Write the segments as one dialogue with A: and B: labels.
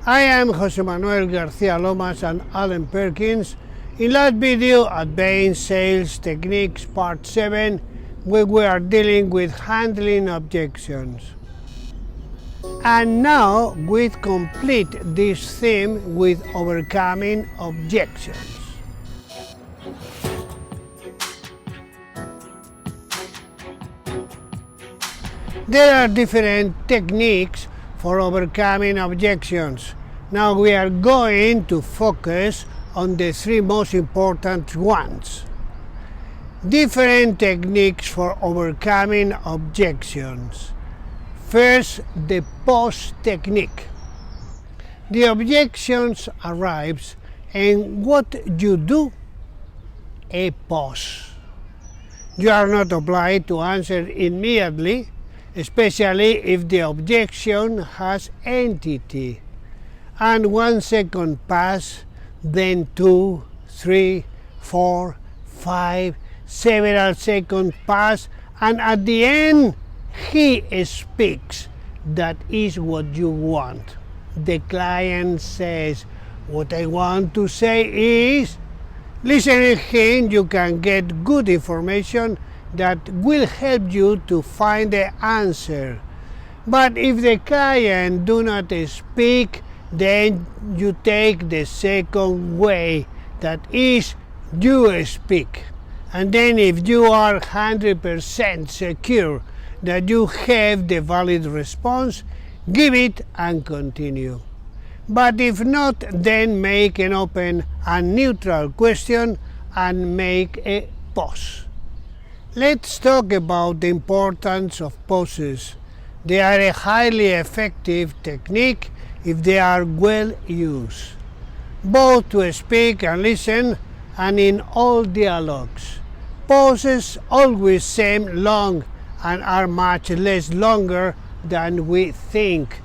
A: I am José Manuel García-Lomas Allen-Perkins. In last video, Advanced Sales Techniques Part 7, where we are dealing with handling objections. And now we complete this theme with overcoming objections. There are different techniques for overcoming objections. Now we are going to focus on the three most important ones. Different techniques for overcoming objections. First, the pause technique. The objections arrives, and what you do? A pause. You are not obliged to answer immediately, especially if the objection has entity. And 1 second pass, then 2, 3, 4, 5, several seconds pass, and at the end, he speaks. That is what you want. The client says, what I want to say is, listening to him, you can get good information that will help you to find the answer. But if the client do not speak, then you take the second way, that is, you speak. And then if you are 100% secure that you have the valid response, give it and continue. But if not, then make an open and neutral question and make a pause. Let's talk about the importance of pauses. They are a highly effective technique if they are well used, both to speak and listen, and in all dialogues. Pauses always seem long and are much less longer than we think.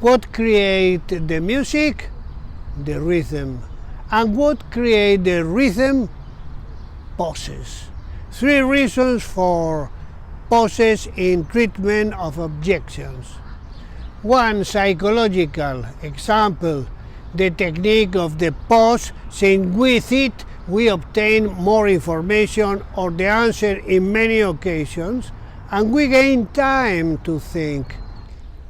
A: What creates the music? The rhythm. And what creates the rhythm? Pauses. 3 reasons for pauses in treatment of objections. 1. Psychological. Example, the technique of the pause, since with it we obtain more information or the answer in many occasions, and we gain time to think.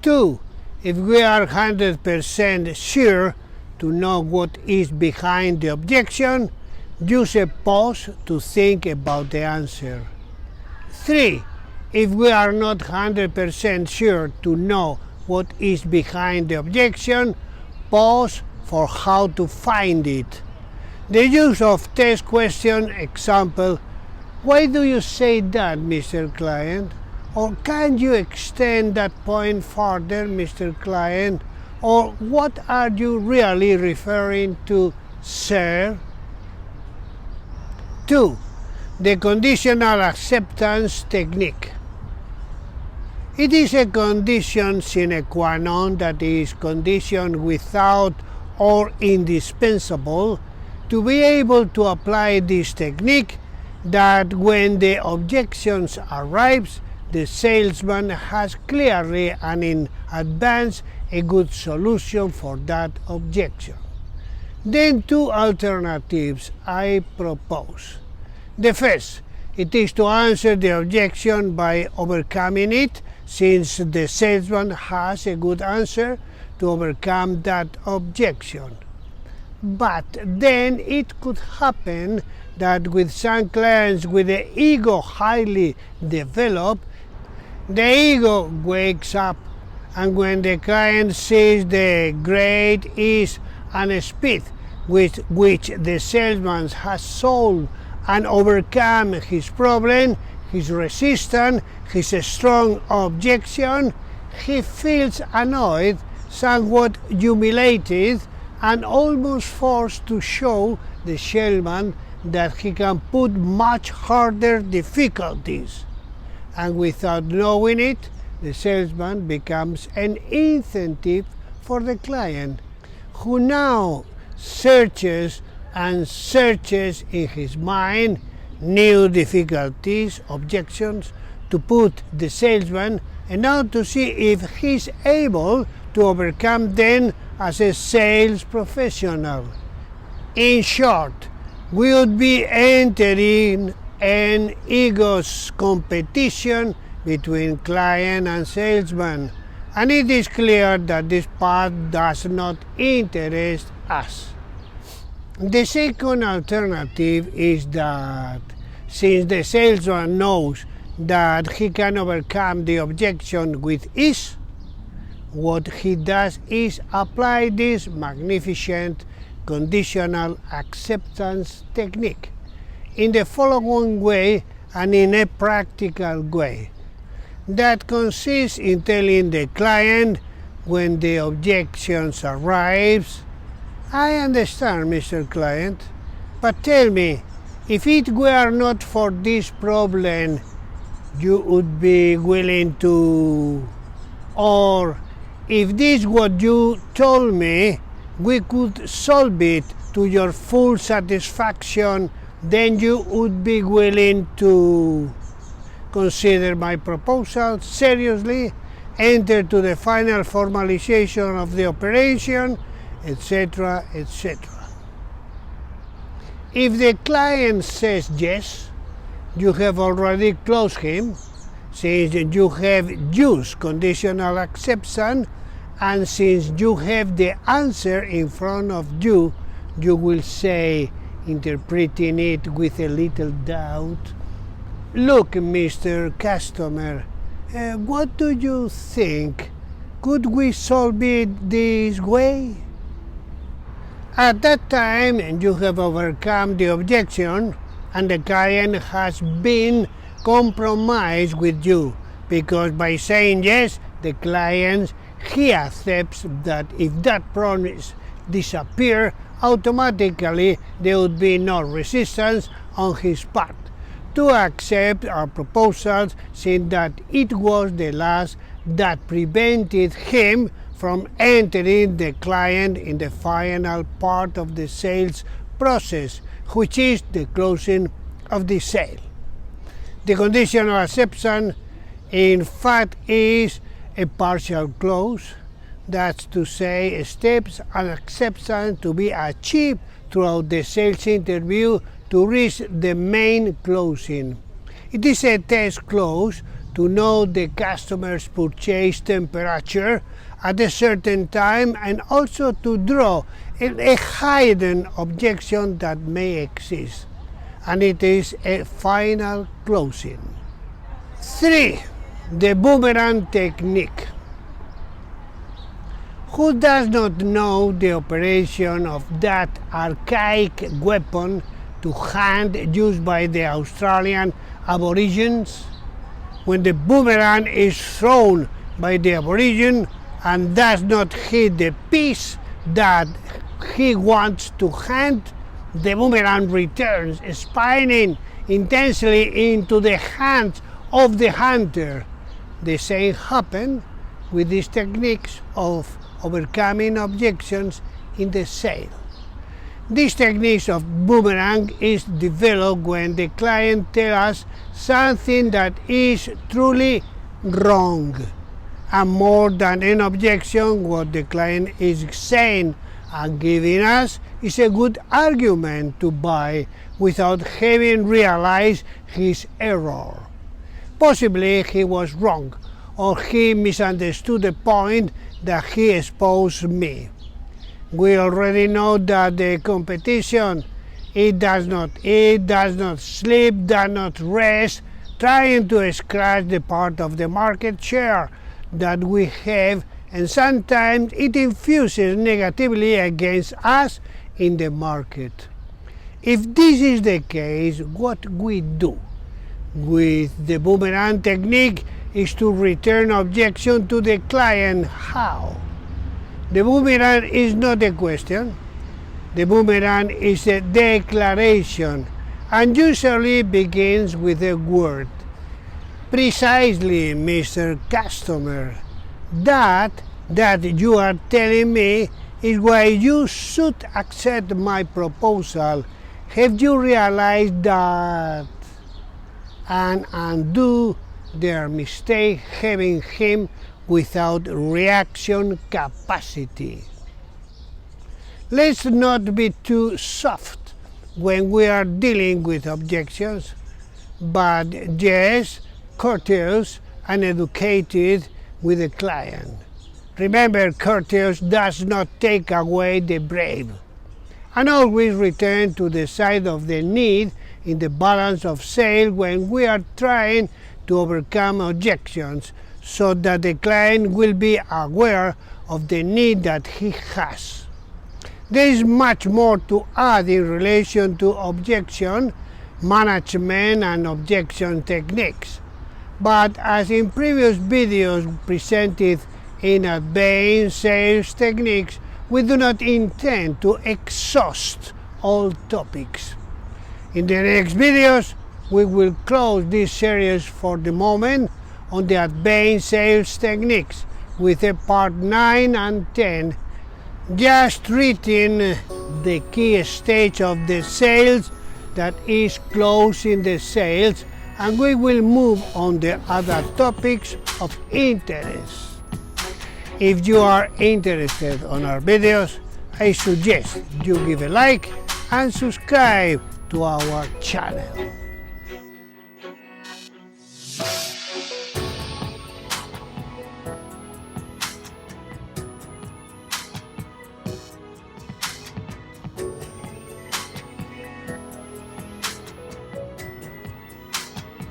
A: 2. If we are 100% sure to know what is behind the objection, use a pause to think about the answer. 3. If we are not 100% sure to know what is behind the objection, pause for how to find it. The use of test question, example, why do you say that, Mr. Client? Or can you extend that point further, Mr. Client? Or what are you really referring to, sir? 2. The conditional acceptance technique. It is a condition sine qua non, that is, condition without or indispensable, to be able to apply this technique, that when the objections arrives, the salesman has clearly and in advance a good solution for that objection. Then 2 alternatives I propose. The first, it is to answer the objection by overcoming it, since the salesman has a good answer to overcome that objection. But then it could happen that with some clients with the ego highly developed, the ego wakes up, and when the client sees the great ease and speed with which the salesman has solved and overcome his problem, his resistance, his strong objection, he feels annoyed, somewhat humiliated, and almost forced to show the salesman that he can put much harder difficulties. And without knowing it, the salesman becomes an incentive for the client, who now searches and searches in his mind new difficulties, objections, to put the salesman, and now to see if he's able to overcome them as a sales professional. In short, we would be entering an egos competition between client and salesman, and it is clear that this path does not interest us. The second alternative is that since the salesman knows that he can overcome the objection with ease, what he does is apply this magnificent conditional acceptance technique in the following way and in a practical way. That consists in telling the client when the objections arrives, "I understand, Mr. Client, but tell me, if it were not for this problem, you would be willing to, or if this what you told me, we could solve it to your full satisfaction, then you would be willing to consider my proposal seriously, enter to the final formalization of the operation, etc., etc." If the client says yes, you have already closed him, since you have used conditional acceptance, and since you have the answer in front of you, you will say, interpreting it with a little doubt, "Look, Mr. Customer, what do you think? Could we solve it this way?" At that time, you have overcome the objection, and the client has been compromised with you, because by saying yes, the client, he accepts that if that promise disappears, automatically there would be no resistance on his part to accept our proposals, since that it was the last that prevented him from entering the client in the final part of the sales process, which is the closing of the sale. The conditional acceptance, in fact, is a partial close, that's to say, steps and acceptance to be achieved throughout the sales interview to reach the main closing. It is a test close to know the customer's purchase temperature at a certain time, and also to draw a hidden objection that may exist, and it is a final closing. 3. The Boomerang Technique. Who does not know the operation of that archaic weapon to hand used by the Australian Aborigines? When the boomerang is thrown by the Aborigine and does not hit the piece that he wants to hand, the boomerang returns, spinning intensely into the hands of the hunter. The same happens with these techniques of overcoming objections in the sale. These techniques of boomerang is developed when the client tells us something that is truly wrong, and more than an objection, what the client is saying and giving us is a good argument to buy without having realized his error. Possibly he was wrong, or he misunderstood the point that he exposed me. We already know that the competition, it does not eat, does not sleep, does not rest, trying to scratch the part of the market share that we have, and sometimes it infuses negatively against us in the market. If this is the case, what we do with the boomerang technique is to return objection to the client. How? The boomerang is not a question. The boomerang is a declaration, and usually begins with a word. Precisely, Mr. Customer, that you are telling me is why you should accept my proposal. Have you realized that? And undo their mistake, having him without reaction capacity. Let's not be too soft when we are dealing with objections, but yes, courteous and educated with the client. Remember, courteous does not take away the brave. And always return to the side of the need in the balance of sale when we are trying to overcome objections, so that the client will be aware of the need that he has. There is much more to add in relation to objection management and objection techniques, but as in previous videos presented in advanced sales techniques, we do not intend to exhaust all topics. In the next videos, we will close this series for the moment on the advanced sales techniques with a part 9 and 10, just treating the key stage of the sales, that is closing the sales, and we will move on the other topics of interest. If you are interested on our videos, I suggest you give a like and subscribe to our channel.